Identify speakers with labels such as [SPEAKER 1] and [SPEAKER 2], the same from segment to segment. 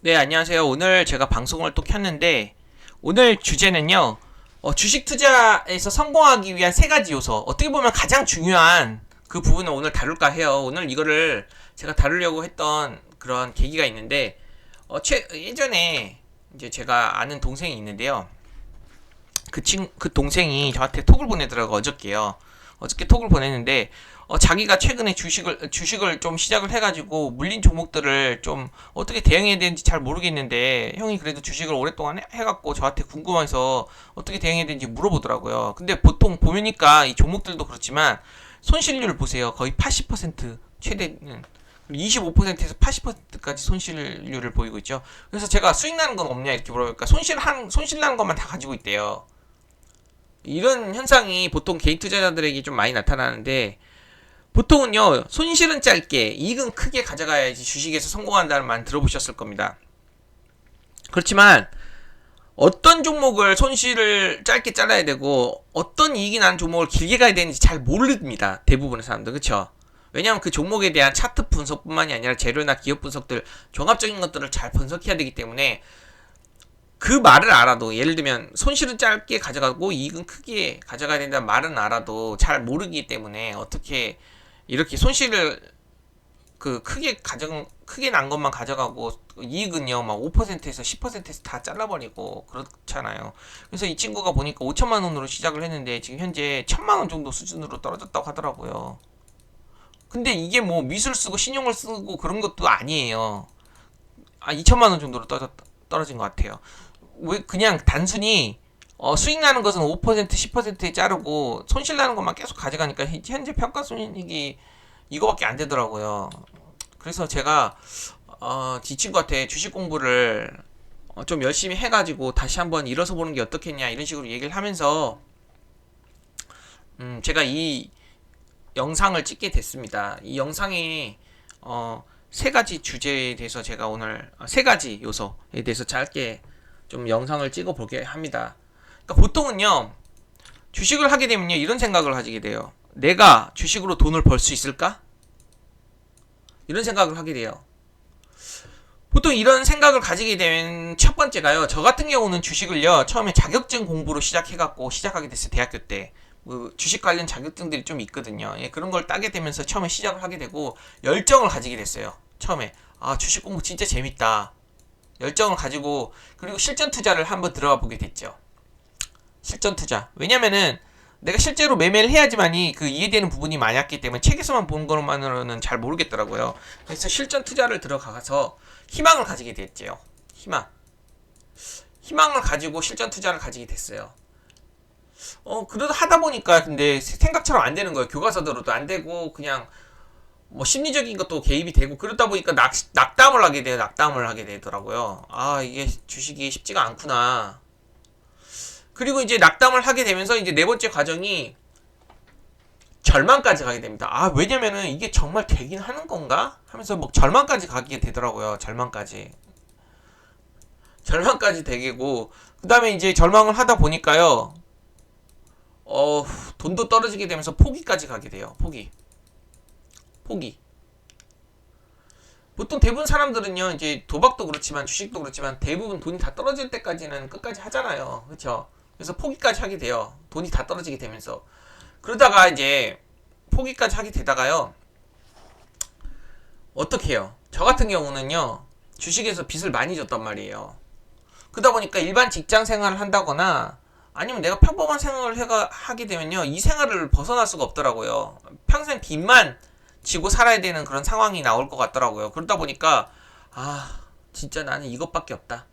[SPEAKER 1] 네, 안녕하세요. 오늘 제가 방송을 또 켰는데, 오늘 주제는요, 주식 투자에서 성공하기 위한 세 가지 요소, 어떻게 보면 가장 중요한 그 부분을 오늘 다룰까 해요. 오늘 이거를 제가 다루려고 했던 그런 계기가 있는데, 예전에 이제 제가 아는 동생이 있는데요. 그 동생이 저한테 톡을 보내더라고, 어저께요. 어저께 톡을 보냈는데, 자기가 최근에 주식을 좀 시작을 해가지고, 물린 종목들을 좀 어떻게 대응해야 되는지 잘 모르겠는데, 형이 그래도 주식을 오랫동안 해갖고 저한테 궁금해서 어떻게 대응해야 되는지 물어보더라고요. 근데 보통 보니까 이 종목들도 그렇지만, 손실률 보세요. 거의 80% 최대는. 25%에서 80%까지 손실률을 보이고 있죠. 그래서 제가 수익 나는 건 없냐 이렇게 물어보니까 손실 나는 것만 다 가지고 있대요. 이런 현상이 보통 개인 투자자들에게 좀 많이 나타나는데 보통은요 손실은 짧게 이익은 크게 가져가야지 주식에서 성공한다는 말 들어보셨을 겁니다. 그렇지만 어떤 종목을 손실을 짧게 잘라야 되고 어떤 이익이 나는 종목을 길게 가야 되는지 잘 모릅니다. 대부분의 사람들. 그쵸? 왜냐하면 그 종목에 대한 차트 분석뿐만이 아니라 재료나 기업 분석들 종합적인 것들을 잘 분석해야 되기 때문에 그 말을 알아도 예를 들면 손실은 짧게 가져가고 이익은 크게 가져가야 된다는 말은 알아도 잘 모르기 때문에 어떻게 이렇게 손실을 크게 난 것만 가져가고 이익은요 막 5%에서 10%에서 다 잘라버리고 그렇잖아요. 그래서 이 친구가 보니까 5천만 원으로 시작을 했는데 지금 현재 1천만 원 정도 수준으로 떨어졌다고 하더라고요. 근데 이게 뭐 미술 쓰고 신용을 쓰고 그런 것도 아니에요. 2천만 원 정도로 떨어진 것 같아요. 왜 그냥 단순히 수익 나는 것은 5% 10%에 자르고 손실 나는 것만 계속 가져가니까 현재 평가손익이 이거밖에 안 되더라고요. 그래서 제가 이 친구한테 주식 공부를 좀 열심히 해가지고 다시 한번 일어서 보는 게 어떻겠냐 이런 식으로 얘기를 하면서 제가 이 영상을 찍게 됐습니다. 이 영상이 세 가지 주제에 대해서 제가 오늘 세 가지 요소에 대해서 짧게 좀 영상을 찍어 볼게 합니다. 그러니까 보통은요 주식을 하게 되면요 이런 생각을 하게 돼요. 내가 주식으로 돈을 벌 수 있을까? 이런 생각을 하게 돼요. 보통 이런 생각을 가지게 되면 첫 번째가요. 저 같은 경우는 주식을요 처음에 자격증 공부로 시작해갖고 시작하게 됐어요. 대학교 때. 주식 관련 자격증들이 좀 있거든요. 예, 그런 걸 따게 되면서 처음에 시작을 하게 되고 열정을 가지게 됐어요. 처음에 주식 공부 진짜 재밌다. 열정을 가지고 그리고 실전 투자를 한번 들어가 보게 됐죠. 실전 투자. 왜냐면은 내가 실제로 매매를 해야지만이 그 이해되는 부분이 많았기 때문에 책에서만 본 것만으로는 잘 모르겠더라고요. 그래서 실전 투자를 들어가서 희망을 가지게 됐죠. 희망을 가지고 실전 투자를 가지게 됐어요. 그러다 하다 보니까 근데 생각처럼 안 되는 거예요. 교과서대로도 안 되고 그냥 뭐 심리적인 것도 개입이 되고 그러다 보니까 낙담을 하게 돼요. 낙담을 하게 되더라고요. 이게 주식이 쉽지가 않구나. 그리고 이제 낙담을 하게 되면서 이제 네 번째 과정이 절망까지 가게 됩니다. 왜냐면은 이게 정말 되긴 하는 건가? 하면서 뭐 절망까지 가게 되더라고요. 절망까지 되고 그 다음에 이제 절망을 하다 보니까요. 돈도 떨어지게 되면서 포기까지 가게 돼요. 포기. 보통 대부분 사람들은요, 이제 도박도 그렇지만 주식도 그렇지만 대부분 돈이 다 떨어질 때까지는 끝까지 하잖아요. 그렇죠? 그래서 포기까지 하게 돼요. 돈이 다 떨어지게 되면서. 그러다가 이제 포기까지 하게 되다가요. 어떻게 해요? 저 같은 경우는요. 주식에서 빚을 많이 졌단 말이에요. 그러다 보니까 일반 직장 생활을 한다거나 아니면 내가 평범한 생활을 하게 되면요. 이 생활을 벗어날 수가 없더라고요. 평생 빚만 지고 살아야 되는 그런 상황이 나올 것 같더라고요. 그러다 보니까 진짜 나는 이것밖에 없다.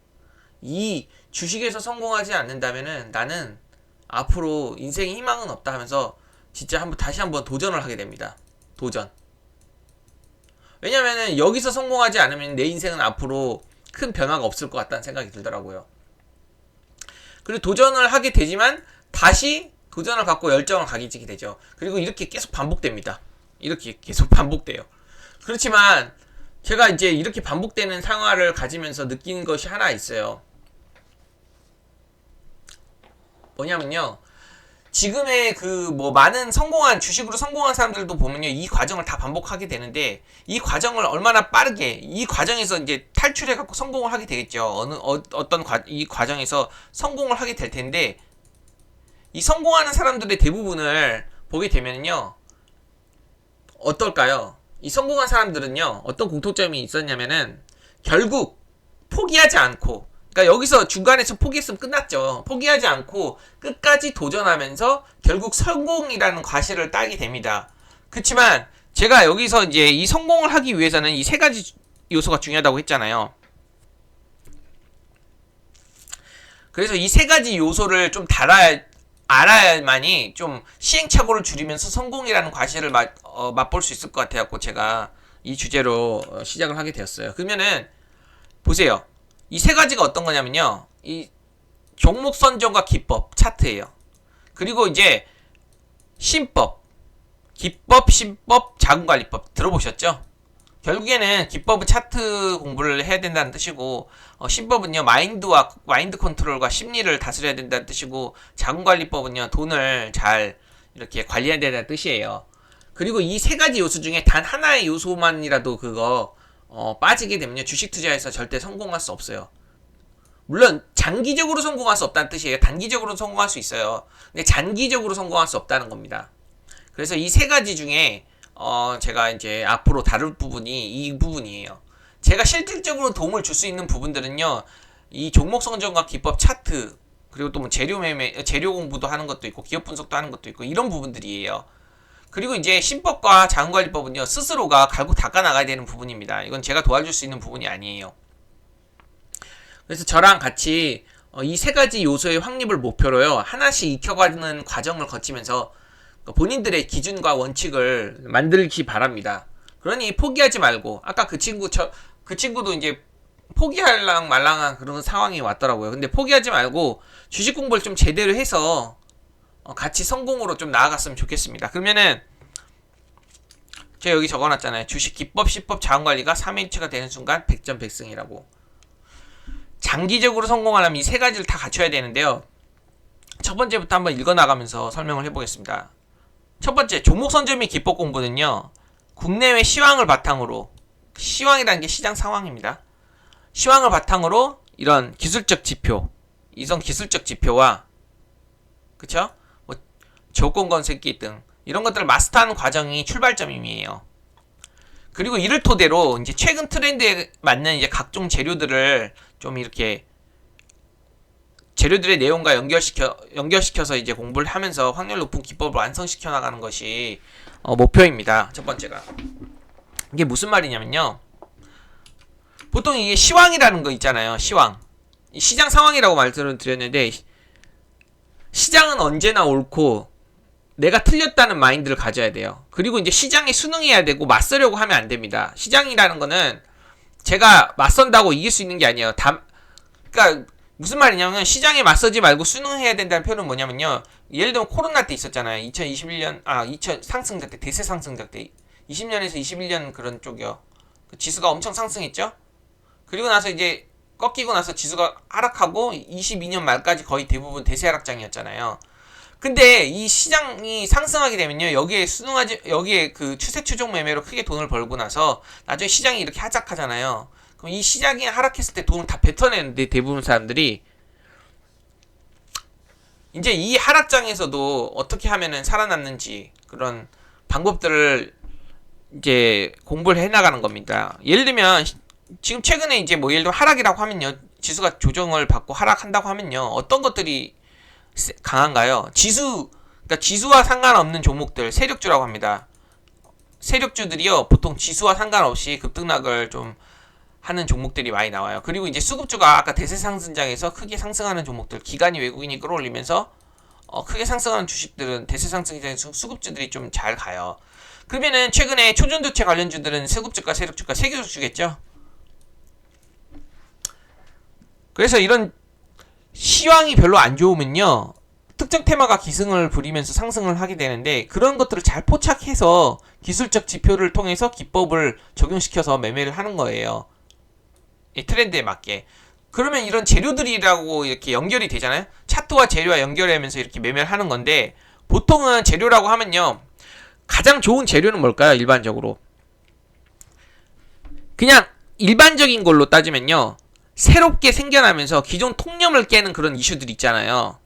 [SPEAKER 1] 이 주식에서 성공하지 않는다면은 나는 앞으로 인생에 희망은 없다 하면서 진짜 다시 한번 도전을 하게 됩니다. 도전. 왜냐면은 여기서 성공하지 않으면 내 인생은 앞으로 큰 변화가 없을 것 같다는 생각이 들더라고요. 그리고 도전을 하게 되지만 다시 도전을 갖고 열정을 가지게 되죠. 그리고 이렇게 계속 반복됩니다. 이렇게 계속 반복돼요. 그렇지만 제가 이제 이렇게 반복되는 생활을 가지면서 느낀 것이 하나 있어요. 뭐냐면요. 지금의 그 뭐 많은 성공한 주식으로 성공한 사람들도 보면요, 이 과정을 다 반복하게 되는데, 이 과정을 얼마나 빠르게 이 과정에서 이제 탈출해 갖고 성공을 하게 되겠죠. 이 과정에서 성공을 하게 될 텐데, 이 성공하는 사람들의 대부분을 보게 되면요, 어떨까요? 이 성공한 사람들은요, 어떤 공통점이 있었냐면은 결국 포기하지 않고, 그러니까 여기서 중간에서 포기했으면 끝났죠. 포기하지 않고 끝까지 도전하면서 결국 성공이라는 과실을 따게 됩니다. 그렇지만 제가 여기서 이제 이 성공을 하기 위해서는 이 세 가지 요소가 중요하다고 했잖아요. 그래서 이 세 가지 요소를 좀 알아야만이 좀 시행착오를 줄이면서 성공이라는 과실을 맛볼 수 있을 것 같아요. 제가 이 주제로 시작을 하게 되었어요. 그러면은 보세요. 이 세 가지가 어떤 거냐면요, 이 종목 선정과 기법 차트예요. 그리고 이제 신법, 기법, 신법, 자금관리법 들어보셨죠? 결국에는 기법은 차트 공부를 해야 된다는 뜻이고, 신법은요 마인드 컨트롤과 심리를 다스려야 된다는 뜻이고, 자금관리법은요 돈을 잘 이렇게 관리해야 된다는 뜻이에요. 그리고 이 세 가지 요소 중에 단 하나의 요소만이라도 빠지게 되면요, 주식 투자에서 절대 성공할 수 없어요. 물론 장기적으로 성공할 수 없다는 뜻이에요. 단기적으로 성공할 수 있어요. 근데 장기적으로 성공할 수 없다는 겁니다. 그래서 이 세 가지 중에 제가 이제 앞으로 다룰 부분이 이 부분이에요. 제가 실질적으로 도움을 줄 수 있는 부분들은요, 이 종목 선정과 기법 차트, 그리고 또 뭐 재료 공부도 하는 것도 있고, 기업 분석도 하는 것도 있고, 이런 부분들이에요. 그리고 이제 신법과 자금관리법은요, 스스로가 갈고 닦아 나가야 되는 부분입니다. 이건 제가 도와줄 수 있는 부분이 아니에요. 그래서 저랑 같이 이 세 가지 요소의 확립을 목표로요, 하나씩 익혀가는 과정을 거치면서 본인들의 기준과 원칙을 만들기 바랍니다. 그러니 포기하지 말고, 아까 그 친구도 이제 포기할랑 말랑한 그런 상황이 왔더라고요. 근데 포기하지 말고 주식 공부를 좀 제대로 해서 같이 성공으로 좀 나아갔으면 좋겠습니다. 그러면은 제가 여기 적어놨잖아요. 주식 기법, 시법, 자원관리가 3일체가 되는 순간 100점 100승이라고. 장기적으로 성공하려면 이 세 가지를 다 갖춰야 되는데요. 첫 번째부터 한번 읽어나가면서 설명을 해보겠습니다. 첫 번째, 종목 선점 및 기법 공부는요, 국내외 시황을 바탕으로, 시황이라는 게 시장 상황입니다. 시황을 바탕으로 이런 기술적 지표, 이성 기술적 지표와, 그쵸? 뭐 조건 건색기 등 이런 것들을 마스터하는 과정이 출발점이에요. 그리고 이를 토대로 이제 최근 트렌드에 맞는 이제 각종 재료들을 좀 이렇게 재료들의 내용과 연결시켜서 이제 공부를 하면서 확률 높은 기법을 완성시켜 나가는 것이 목표입니다. 첫 번째가. 이게 무슨 말이냐면요, 보통 이게 시황이라는 거 있잖아요. 시황. 시장 상황이라고 말씀을 드렸는데, 시장은 언제나 옳고 내가 틀렸다는 마인드를 가져야 돼요. 그리고 이제 시장에 순응해야 되고 맞서려고 하면 안 됩니다. 시장이라는 거는 제가 맞선다고 이길 수 있는 게 아니에요. 그러니까 무슨 말이냐면, 시장에 맞서지 말고 순응해야 된다는 표현은 뭐냐면요, 예를 들면 코로나 때 있었잖아요. 2021년 상승작 때, 대세 상승작 때 20년에서 21년 그런 쪽이요. 그 지수가 엄청 상승했죠. 그리고 나서 이제 꺾이고 나서 지수가 하락하고 22년 말까지 거의 대부분 대세 하락장이었잖아요. 근데 이 시장이 상승하게 되면요, 여기에 그 추세 추종 매매로 크게 돈을 벌고 나서 나중에 시장이 이렇게 하락하잖아요. 그럼 이 시장이 하락했을 때 돈을 다 뱉어내는데, 대부분 사람들이 이제 이 하락장에서도 어떻게 하면은 살아남는지 그런 방법들을 이제 공부를 해나가는 겁니다. 예를 들면 지금 최근에 이제 뭐 예를 들어 하락이라고 하면요, 지수가 조정을 받고 하락한다고 하면요, 어떤 것들이 강한가요? 그러니까 지수와 상관없는 종목들, 세력주라고 합니다. 세력주들이요, 보통 지수와 상관없이 급등락을 좀 하는 종목들이 많이 나와요. 그리고 이제 수급주가 아까 대세 상승장에서 크게 상승하는 종목들, 기관이 외국인이 끌어올리면서 크게 상승하는 주식들은 대세 상승장에서 수급주들이 좀 잘 가요. 그러면은 최근에 초전도체 관련주들은 수급주가 세력주가 세계주겠죠. 그래서 이런 시황이 별로 안 좋으면요, 특정 테마가 기승을 부리면서 상승을 하게 되는데, 그런 것들을 잘 포착해서 기술적 지표를 통해서 기법을 적용시켜서 매매를 하는 거예요. 이 트렌드에 맞게. 그러면 이런 재료들이라고 이렇게 연결이 되잖아요. 차트와 재료와 연결하면서 이렇게 매매를 하는 건데, 보통은 재료라고 하면요, 가장 좋은 재료는 뭘까요? 일반적으로 그냥 일반적인 걸로 따지면요, 새롭게 생겨나면서 기존 통념을 깨는 그런 이슈들 있잖아요.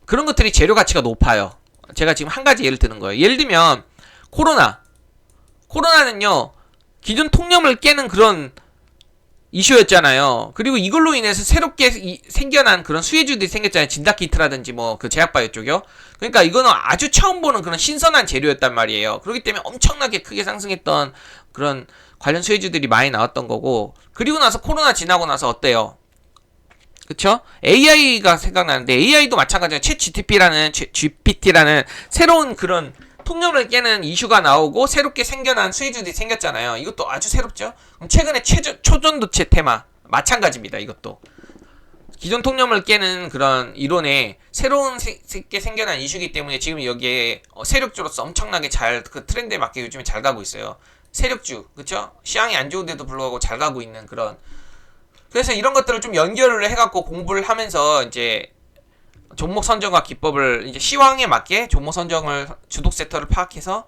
[SPEAKER 1] 그런 것들이 재료 가치가 높아요. 제가 지금 한 가지 예를 드는 거예요. 예를 들면 코로나는요, 기존 통념을 깨는 그런 이슈였잖아요. 그리고 이걸로 인해서 새롭게 생겨난 그런 수혜주들이 생겼잖아요. 진다키트라든지 뭐 그 제약바이오 쪽이요. 그러니까 이거는 아주 처음 보는 그런 신선한 재료였단 말이에요. 그렇기 때문에 엄청나게 크게 상승했던 그런 관련 수혜주들이 많이 나왔던 거고, 그리고 나서 코로나 지나고 나서 어때요? 그쵸? AI가 생각나는데, AI도 마찬가지예요. 챗 GPT라는 새로운 그런 통념을 깨는 이슈가 나오고 새롭게 생겨난 수혜주들이 생겼잖아요. 이것도 아주 새롭죠? 그럼 최근에 초전도체 테마 마찬가지입니다. 이것도 기존 통념을 깨는 그런 이론에 새로운 새롭게 생겨난 이슈이기 때문에 지금 여기에 세력주로서 엄청나게 잘, 그 트렌드에 맞게 요즘에 잘 가고 있어요. 세력주, 그쵸? 시황이 안 좋은데도 불구하고 잘 가고 있는 그런. 그래서 이런 것들을 좀 연결을 해갖고 공부를 하면서 이제 종목 선정과 기법을, 이제 시황에 맞게 종목 선정을, 주독 섹터를 파악해서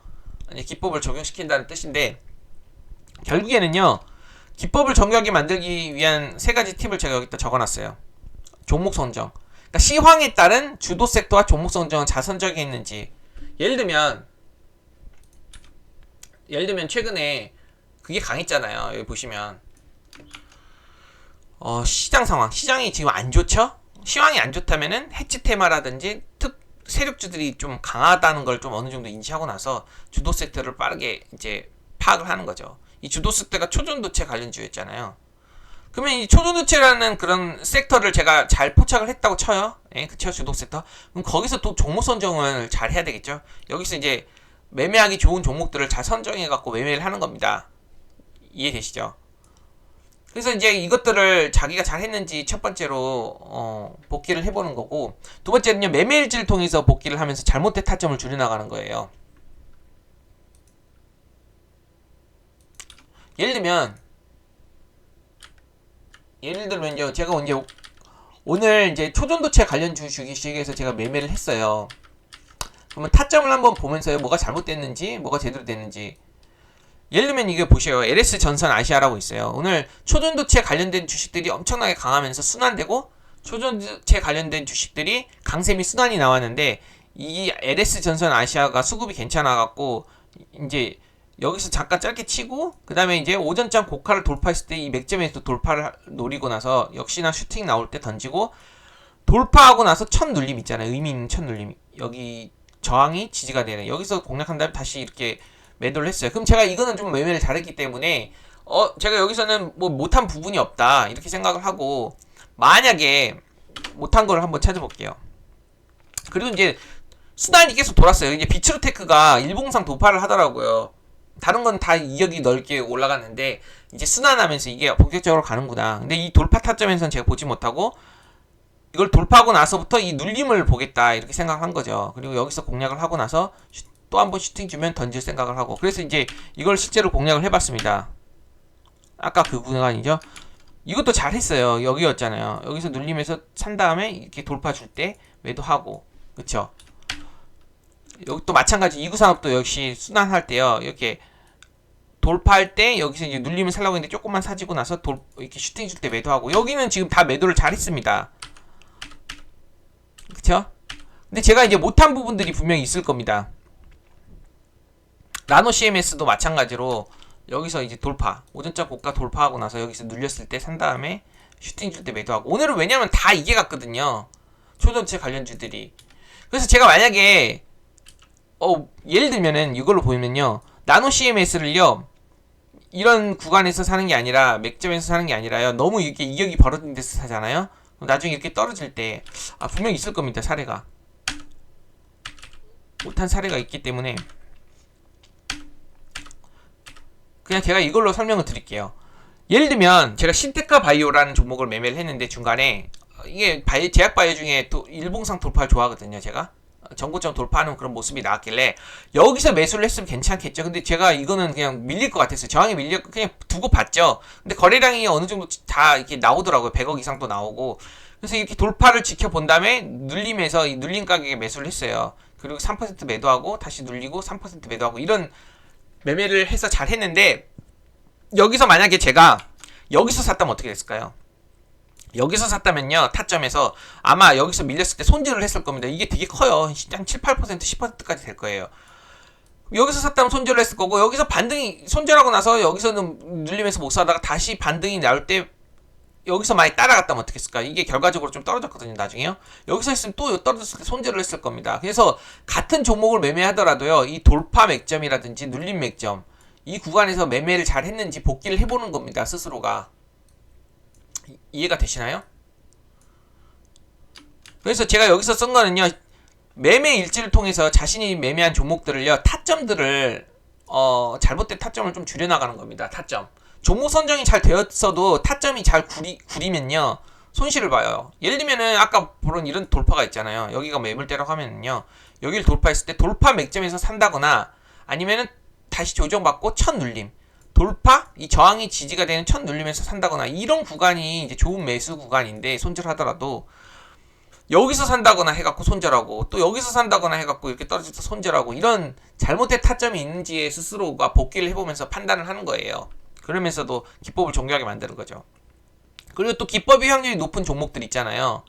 [SPEAKER 1] 이제 기법을 적용시킨다는 뜻인데, 결국에는요, 기법을 정교하게 만들기 위한 세 가지 팁을 제가 여기다 적어놨어요. 종목 선정. 그러니까 시황에 따른 주도 섹터와 종목 선정은 잘 선정했는지. 예를 들면 최근에 그게 강했잖아요. 여기 보시면 시장 상황, 시장이 지금 안 좋죠? 시황이 안 좋다면은 해치 테마라든지 세력주들이 좀 강하다는 걸 좀 어느 정도 인지하고 나서 주도 섹터를 빠르게 이제 파악을 하는 거죠. 이 주도 섹터가 초전도체 관련주였잖아요. 그러면 이 초전도체라는 그런 섹터를 제가 잘 포착을 했다고 쳐요. 예, 그쵸? 주도 섹터. 그럼 거기서 또 종목 선정을 잘 해야 되겠죠? 여기서 이제 매매하기 좋은 종목들을 잘 선정해갖고 매매를 하는 겁니다. 이해되시죠? 그래서 이제 이것들을 자기가 잘 했는지 첫 번째로 복귀를 해보는 거고, 두 번째는요, 매매일지를 통해서 복귀를 하면서 잘못된 타점을 줄여나가는 거예요. 예를 들면요, 제가 이제 오늘 이제 초전도체 관련 주식에서 제가 매매를 했어요. 그러면 타점을 한번 보면서요, 뭐가 잘못됐는지 뭐가 제대로 됐는지. 예를 들면 이게 보세요. LS 전선 아시아라고 있어요. 오늘 초전도체 관련된 주식들이 엄청나게 강하면서 순환되고, 초전도체 관련된 주식들이 강세 및 순환이 나왔는데, 이 LS 전선 아시아가 수급이 괜찮아갖고 이제 여기서 잠깐 짧게 치고, 그 다음에 이제 오전장 고가를 돌파했을 때 이 맥점에서 돌파를 노리고 나서 역시나 슈팅 나올 때 던지고, 돌파하고 나서 첫 눌림 있잖아요. 의미 있는 첫 눌림. 여기 저항이 지지가 되네. 여기서 공략한 다음에 다시 이렇게 매도를 했어요. 그럼 제가 이거는 좀 매매를 잘했기 때문에 제가 여기서는 뭐 못한 부분이 없다 이렇게 생각을 하고, 만약에 못한 걸 한번 찾아볼게요. 그리고 이제 수단이 계속 돌았어요. 이제 비츠루테크가 일봉상 도파를 하더라고요. 다른 건 다 이격이 넓게 올라갔는데 이제 순환하면서 이게 본격적으로 가는구나. 근데 이 돌파 타점에서는 제가 보지 못하고, 이걸 돌파하고 나서부터 이 눌림을 보겠다 이렇게 생각한 거죠. 그리고 여기서 공략을 하고 나서 또 한 번 슈팅 주면 던질 생각을 하고, 그래서 이제 이걸 실제로 공략을 해봤습니다. 아까 그 구간이죠. 이것도 잘했어요. 여기였잖아요. 여기서 눌림에서 산 다음에 이렇게 돌파 줄 때 매도하고, 그쵸? 여기 또 마찬가지 이구산업도 역시 순환할 때요, 이렇게 돌파할 때 여기서 이제 눌림을 살라고 했는데 조금만 사지고 나서 이렇게 슈팅 줄 때 매도하고, 여기는 지금 다 매도를 잘했습니다. 그쵸? 근데 제가 이제 못한 부분들이 분명히 있을 겁니다. 나노 CMS도 마찬가지로 여기서 이제 돌파, 오전자 고가 돌파하고 나서 여기서 눌렸을 때 산 다음에 슈팅 줄 때 매도하고, 오늘은 왜냐면 다 이게 갔거든요. 초전체 관련주들이. 그래서 제가 만약에 예를 들면은 이걸로 보면요, 나노 CMS를요 이런 구간에서 사는 게 아니라 맥점에서 사는 게 아니라요, 너무 이렇게 이격이 벌어진 데서 사잖아요. 나중에 이렇게 떨어질 때 분명히 있을 겁니다. 사례가 못한 사례가 있기 때문에 그냥 제가 이걸로 설명을 드릴게요. 예를 들면 제가 신테카 바이오라는 종목을 매매를 했는데, 중간에 이게 제약 바이오 중에 또 일봉상 돌파를 좋아하거든요. 제가 전고점 돌파하는 그런 모습이 나왔길래 여기서 매수를 했으면 괜찮겠죠. 근데 제가 이거는 그냥 밀릴 것 같았어요. 저항이 밀려 그냥 두고 봤죠. 근데 거래량이 어느 정도 다 이렇게 나오더라고요. 100억 이상도 나오고. 그래서 이렇게 돌파를 지켜본 다음에 눌림에서 이 눌림 가격에 매수를 했어요. 그리고 3% 매도하고 다시 눌리고 3% 매도하고 이런 매매를 해서 잘 했는데, 여기서 만약에 제가 여기서 샀다면 어떻게 됐을까요? 여기서 샀다면요, 타점에서 아마 여기서 밀렸을 때 손절을 했을 겁니다. 이게 되게 커요. 한 7, 8%, 10%까지 될 거예요. 여기서 샀다면 손절을 했을 거고, 여기서 반등이, 손절하고 나서 여기서는 눌리면서 못 사다가 다시 반등이 나올 때 여기서 많이 따라갔다면 어떻게 했을까? 이게 결과적으로 좀 떨어졌거든요, 나중에요. 여기서 했으면 또 떨어졌을 때 손절을 했을 겁니다. 그래서 같은 종목을 매매하더라도요, 이 돌파 맥점이라든지 눌림 맥점, 이 구간에서 매매를 잘 했는지 복기를 해보는 겁니다, 스스로가. 이해가 되시나요? 그래서 제가 여기서 쓴 거는요, 매매 일지를 통해서 자신이 매매한 종목들을요, 타점들을 잘못된 타점을 좀 줄여나가는 겁니다. 타점. 종목 선정이 잘 되었어도 타점이 잘 구리면요, 손실을 봐요. 예를 들면은 아까 보는 이런 돌파가 있잖아요. 여기가 매물대라고 하면은요, 여기를 돌파했을 때 돌파 맥점에서 산다거나 아니면은 다시 조정받고 첫 눌림, 돌파, 이 저항이 지지가 되는 첫 눌림에서 산다거나 이런 구간이 이제 좋은 매수 구간인데, 손절하더라도 여기서 산다거나 해갖고 손절하고 또 여기서 산다거나 해갖고 이렇게 떨어져서 손절하고, 이런 잘못된 타점이 있는지에 스스로가 복귀를 해보면서 판단을 하는 거예요. 그러면서도 기법을 정교하게 만드는 거죠. 그리고 또 기법이 확률이 높은 종목들 있잖아요.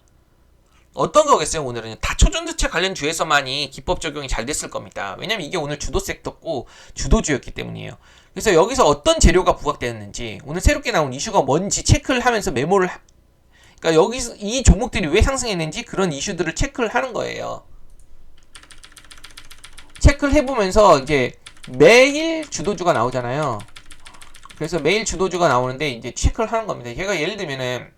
[SPEAKER 1] 어떤 거겠어요? 오늘은 다 초전도체 관련 주에서만이 기법 적용이 잘 됐을 겁니다. 왜냐면 이게 오늘 주도 섹터고 주도주였기 때문이에요. 그래서 여기서 어떤 재료가 부각되었는지, 오늘 새롭게 나온 이슈가 뭔지 체크를 하면서 메모를 그러니까 여기서 이 종목들이 왜 상승했는지 그런 이슈들을 체크를 하는 거예요. 체크를 해보면서 이제 매일 주도주가 나오잖아요. 그래서 매일 주도주가 나오는데 이제 체크를 하는 겁니다. 제가 예를 들면은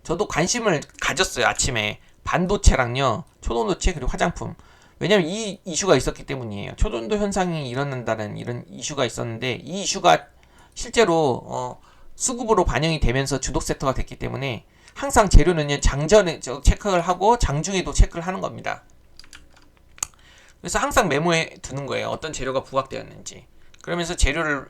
[SPEAKER 1] 저도 관심을 가졌어요. 아침에 반도체랑요, 초전도체, 그리고 화장품. 왜냐면 이 이슈가 있었기 때문이에요. 초전도 현상이 일어난다는 이런 이슈가 있었는데, 이 이슈가 실제로 수급으로 반영이 되면서 주도 섹터가 됐기 때문에 항상 재료는요, 장전에 체크를 하고 장중에도 체크를 하는 겁니다. 그래서 항상 메모해 두는 거예요. 어떤 재료가 부각되었는지. 그러면서 재료를,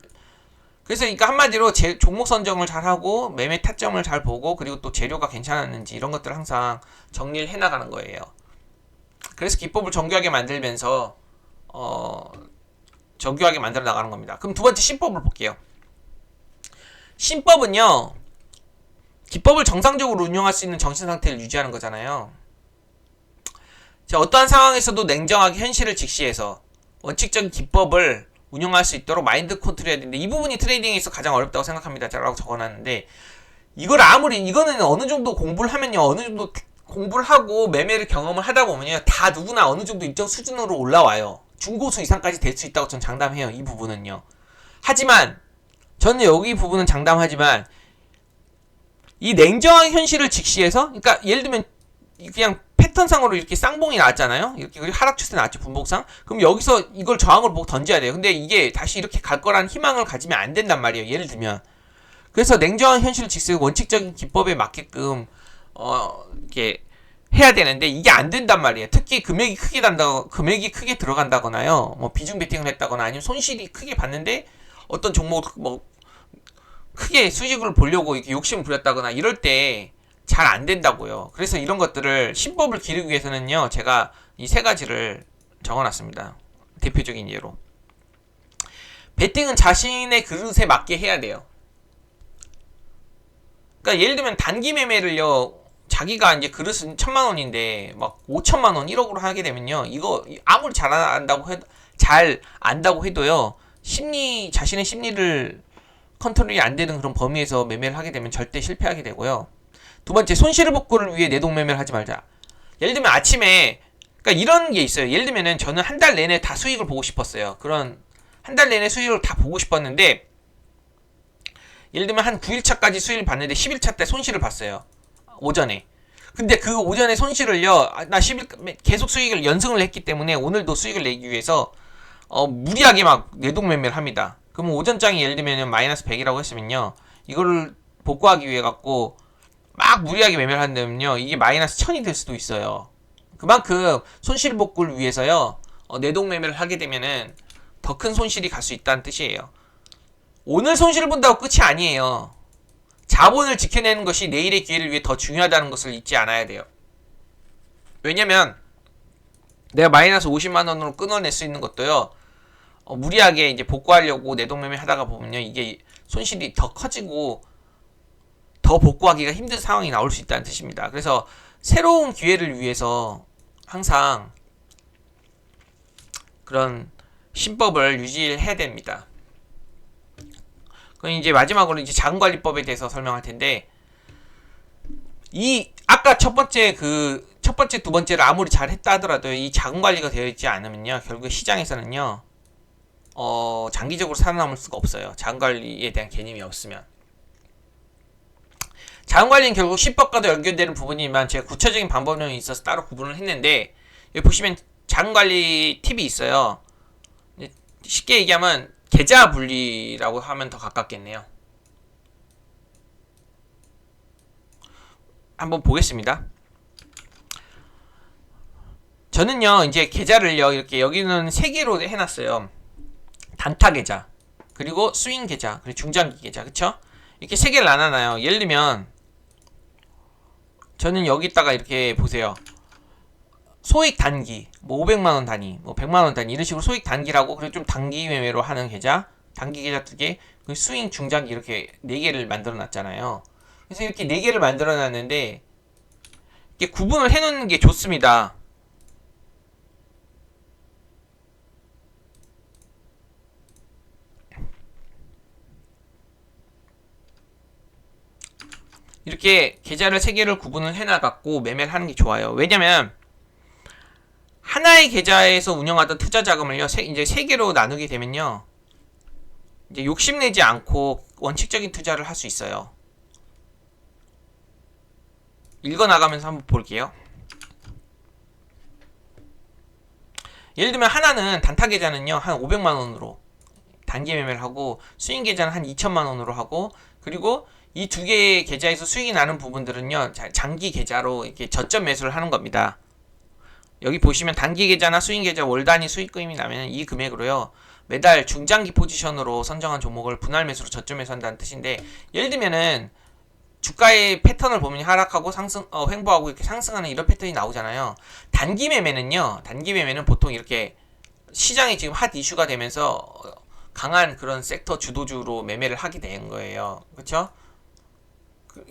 [SPEAKER 1] 그래서 그러니까 한마디로 종목 선정을 잘 하고 매매 타점을 잘 보고, 그리고 또 재료가 괜찮았는지 이런 것들을 항상 정리를 해 나가는 거예요. 그래서 기법을 정교하게 만들면서 정교하게 만들어 나가는 겁니다. 그럼 두 번째 신법을 볼게요. 신법은요, 기법을 정상적으로 운영할 수 있는 정신 상태를 유지하는 거잖아요. 자, 어떠한 상황에서도 냉정하게 현실을 직시해서 원칙적인 기법을 운영할 수 있도록 마인드 컨트롤 해야 되는데, 이 부분이 트레이딩에서 가장 어렵다고 생각합니다. 라고 적어놨는데, 이거는 어느 정도 공부를 하면요, 어느 정도 공부를 하고 매매를 경험을 하다 보면요, 다 누구나 어느 정도 일정 수준으로 올라와요. 중고수 이상까지 될 수 있다고 전 장담해요. 이 부분은요. 하지만 저는 여기 부분은 장담하지만, 이 냉정한 현실을 직시해서, 그러니까 예를 들면 그냥 패턴상으로 이렇게 쌍봉이 나왔잖아요. 이렇게 하락 추세 나왔죠, 분봉상. 그럼 여기서 이걸 저항으로 보고 던져야 돼요. 근데 이게 다시 이렇게 갈 거라는 희망을 가지면 안 된단 말이에요. 예를 들면. 그래서 냉정한 현실을 직시해서 원칙적인 기법에 맞게끔 이렇게 해야 되는데, 이게 안 된단 말이에요. 특히 금액이 크게 들어간다거나요, 뭐 비중 베팅을 했다거나 아니면 손실이 크게 봤는데 어떤 종목 뭐 크게 수익을 보려고 이렇게 욕심을 부렸다거나 이럴 때 잘 안 된다고요. 그래서 이런 것들을 신법을 기르기 위해서는요, 제가 이 세 가지를 적어놨습니다. 대표적인 예로, 베팅은 자신의 그릇에 맞게 해야 돼요. 그러니까 예를 들면 단기 매매를요, 자기가 이제 그릇은 1,000,000원인데 막 5,000,000원, 1억으로 하게 되면요, 이거 아무리 잘 안다고 해도요, 자신의 심리를 컨트롤이 안 되는 그런 범위에서 매매를 하게 되면 절대 실패하게 되고요. 두 번째, 손실 복구를 위해 내동 매매를 하지 말자. 예를 들면 아침에, 그러니까 이런 게 있어요. 예를 들면은 저는 한 달 내내 다 수익을 보고 싶었어요. 그런 한 달 내내 수익을 다 보고 싶었는데, 예를 들면 한 9일차까지 수익을 봤는데 10일차 때 손실을 봤어요. 오전에. 근데 그 오전에 손실을요, 나 10일 계속 수익을 연승을 했기 때문에 오늘도 수익을 내기 위해서 무리하게 막 내동 매매를 합니다. 그러면 오전장이 예를 들면 마이너스 100이라고 했으면요, 이거를 복구하기 위해 갖고 막 무리하게 매매를 한다면요, 이게 마이너스 1000이 될 수도 있어요. 그만큼 손실복구를 위해서요, 내동매매를 하게 되면은 더 큰 손실이 갈 수 있다는 뜻이에요. 오늘 손실을 본다고 끝이 아니에요. 자본을 지켜내는 것이 내일의 기회를 위해 더 중요하다는 것을 잊지 않아야 돼요. 왜냐면 내가 마이너스 50만 원으로 끊어낼 수 있는 것도요, 무리하게 이제 복구하려고 내동매매 하다가 보면요, 이게 손실이 더 커지고 더 복구하기가 힘든 상황이 나올 수 있다는 뜻입니다. 그래서 새로운 기회를 위해서 항상 그런 신법을 유지해야 됩니다. 그럼 이제 마지막으로 이제 자금관리법에 대해서 설명할 텐데, 이 아까 첫 번째, 두 번째를 아무리 잘 했다 하더라도 이 자금관리가 되어 있지 않으면요, 결국 시장에서는요, 장기적으로 살아남을 수가 없어요. 자금관리에 대한 개념이 없으면. 자금관리는 결국 신법과도 연결되는 부분이지만 제가 구체적인 방법론이 있어서 따로 구분을 했는데, 여기 보시면 자금관리 팁이 있어요. 쉽게 얘기하면 계좌 분리라고 하면 더 가깝겠네요. 한번 보겠습니다. 저는요, 이제 계좌를요, 이렇게 여기는 3개로 해놨어요. 단타 계좌, 그리고 스윙 계좌, 그리고 중장기 계좌, 그쵸? 이렇게 3개를 나눠놔요. 예를 들면 저는 여기다가 이렇게 보세요. 소액 단기, 뭐 500만원 단위, 뭐 100만원 단위, 이런 식으로 소액 단기라고, 그리고 좀 단기 매매로 하는 계좌, 단기 계좌 2개, 그리고 스윙, 중장기 이렇게 4개를 만들어 놨잖아요. 그래서 이렇게 4개를 만들어 놨는데, 이렇게 구분을 해 놓는 게 좋습니다. 이렇게 계좌를 3개를 구분을 해놔갖고 매매를 하는 게 좋아요. 왜냐면 하나의 계좌에서 운영하던 투자 자금을요, 이제 3개로 나누게 되면요, 이제 욕심내지 않고 원칙적인 투자를 할 수 있어요. 읽어나가면서 한번 볼게요. 예를 들면 하나는 단타 계좌는요, 한 500만원으로 단기 매매를 하고, 스윙 계좌는 한 2천만원으로 하고, 그리고 이 2개의 계좌에서 수익이 나는 부분들은요, 장기 계좌로 이렇게 저점 매수를 하는 겁니다. 여기 보시면 단기 계좌나 스윙 계좌 월 단위 수익금이 나면 이 금액으로요, 매달 중장기 포지션으로 선정한 종목을 분할 매수로 저점 매수한다는 뜻인데, 예를 들면은 주가의 패턴을 보면 하락하고 상승, 횡보하고 이렇게 상승하는 이런 패턴이 나오잖아요. 단기 매매는 보통 이렇게 시장이 지금 핫 이슈가 되면서 강한 그런 섹터 주도주로 매매를 하게 된 거예요. 그렇죠?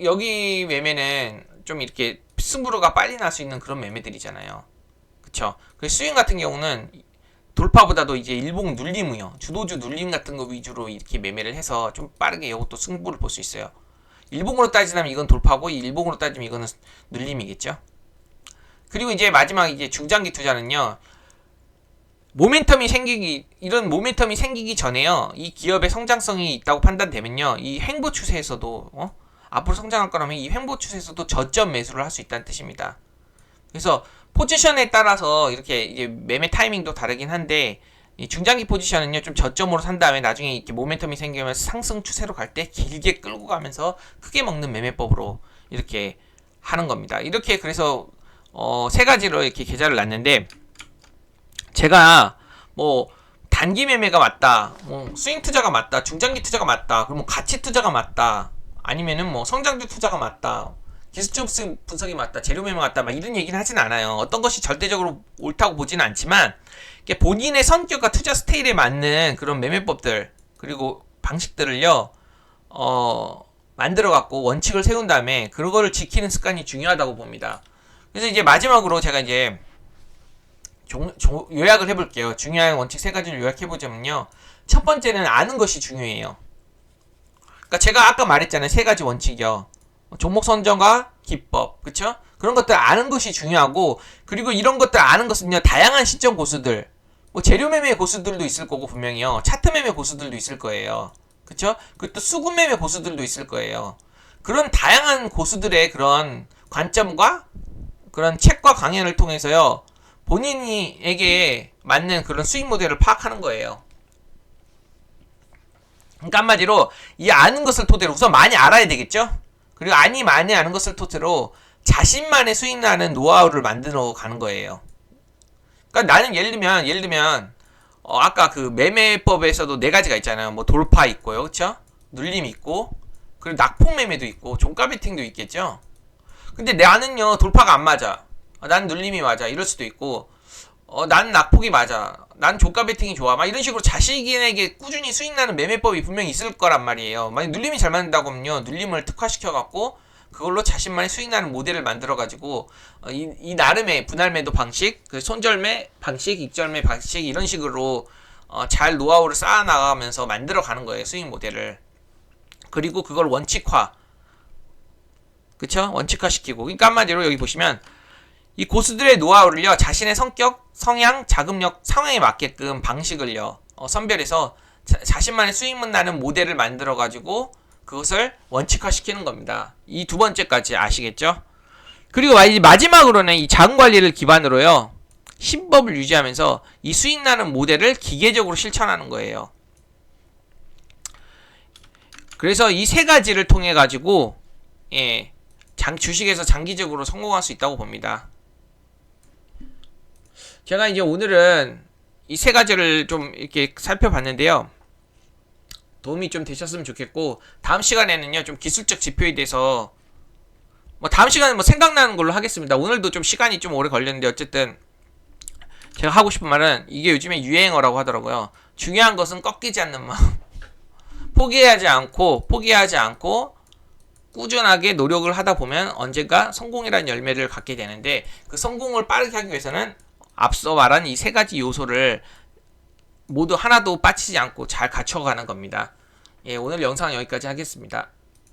[SPEAKER 1] 여기 매매는 좀 이렇게 승부가 빨리 날 수 있는 그런 매매들이잖아요. 그쵸? 그 스윙 같은 경우는 돌파보다도 이제 일봉 눌림이요, 주도주 눌림 같은 거 위주로 이렇게 매매를 해서 좀 빠르게 이것도 승부를 볼 수 있어요. 일봉으로 따지면 이건 돌파고, 일봉으로 따지면 이거는 눌림이겠죠. 그리고 이제 마지막 이제 중장기 투자는요, 이런 모멘텀이 생기기 전에요, 이 기업의 성장성이 있다고 판단되면요, 이 횡보 추세에서도 앞으로 성장할 거라면 이 횡보 추세에서도 저점 매수를 할 수 있다는 뜻입니다. 그래서 포지션에 따라서 이렇게 이제 매매 타이밍도 다르긴 한데, 이 중장기 포지션은요, 좀 저점으로 산 다음에 나중에 이렇게 모멘텀이 생기면서 상승 추세로 갈 때 길게 끌고 가면서 크게 먹는 매매법으로 이렇게 하는 겁니다. 이렇게 그래서 3가지로 이렇게 계좌를 놨는데, 제가 뭐 단기 매매가 맞다, 뭐 스윙 투자가 맞다, 중장기 투자가 맞다, 그리고 뭐 가치 투자가 맞다, 아니면은 뭐 성장주 투자가 맞다, 기술적 분석이 맞다, 재료 매매 맞다, 막 이런 얘기는 하진 않아요. 어떤 것이 절대적으로 옳다고 보지는 않지만, 본인의 성격과 투자 스타일에 맞는 그런 매매법들, 그리고 방식들을요, 만들어갖고 원칙을 세운 다음에 그거를 지키는 습관이 중요하다고 봅니다. 그래서 이제 마지막으로 제가 이제 요약을 해볼게요. 중요한 원칙 3가지를 요약해보자면요, 첫 번째는 아는 것이 중요해요. 그러니까 제가 아까 말했잖아요, 3가지 원칙이요. 종목 선정과 기법, 그쵸? 그런 것들 아는 것이 중요하고, 그리고 이런 것들 아는 것은요, 다양한 시점 고수들, 뭐 재료 매매 고수들도 있을 거고, 분명히요, 차트 매매 고수들도 있을 거예요. 그쵸? 그리고 또 수급 매매 고수들도 있을 거예요. 그런 다양한 고수들의 그런 관점과 그런 책과 강연을 통해서요, 본인에게 맞는 그런 수익 모델을 파악하는 거예요. 그러니까 한마디로 이 아는 것을 토대로 우선 많이 알아야 되겠죠? 그리고 많이 아는 것을 토대로 자신만의 수익 나는 노하우를 만들어 가는 거예요. 그러니까 나는 예를 들면 아까 그 매매법에서도 네 가지가 있잖아요. 뭐 돌파 있고요, 그렇죠? 눌림 있고, 그리고 낙폭 매매도 있고, 종가 베팅도 있겠죠. 근데 나는요 돌파가 안 맞아. 난 눌림이 맞아. 이럴 수도 있고, 난 낙폭이 맞아. 난 종가 베팅이 좋아. 막 이런 식으로 자신에게 꾸준히 수익 나는 매매법이 분명히 있을 거란 말이에요. 만약 눌림이 잘 맞는다고 하면요, 눌림을 특화시켜 갖고 그걸로 자신만의 수익 나는 모델을 만들어 가지고 이 나름의 분할 매도 방식, 그 손절매 방식, 익절매 방식 이런 식으로 잘 노하우를 쌓아 나가면서 만들어 가는 거예요, 수익 모델을. 그리고 그걸 원칙화, 그쵸? 원칙화 시키고. 그러니까 한마디로 여기 보시면 이 고수들의 노하우를요, 자신의 성격, 성향, 자금력, 상황에 맞게끔 방식을요 선별해서 자신만의 수익 나는 모델을 만들어 가지고 그것을 원칙화 시키는 겁니다. 이 두 번째까지 아시겠죠? 그리고 마지막으로는 이 자금 관리를 기반으로요, 신법을 유지하면서 이 수익 나는 모델을 기계적으로 실천하는 거예요. 그래서 이 세 가지를 통해 가지고 주식에서 장기적으로 성공할 수 있다고 봅니다. 제가 이제 오늘은 이 세 가지를 좀 이렇게 살펴봤는데요. 도움이 좀 되셨으면 좋겠고, 다음 시간에는요 좀 기술적 지표에 대해서 다음 시간에 생각나는 걸로 하겠습니다. 오늘도 좀 시간이 좀 오래 걸렸는데 어쨌든 제가 하고 싶은 말은, 이게 요즘에 유행어라고 하더라고요. 중요한 것은 꺾이지 않는 마음. 포기하지 않고 꾸준하게 노력을 하다 보면 언젠가 성공이라는 열매를 갖게 되는데, 그 성공을 빠르게 하기 위해서는 앞서 말한 이 세 가지 요소를 모두 하나도 빠지지 않고 잘 갖춰가는 겁니다. 오늘 영상은 여기까지 하겠습니다.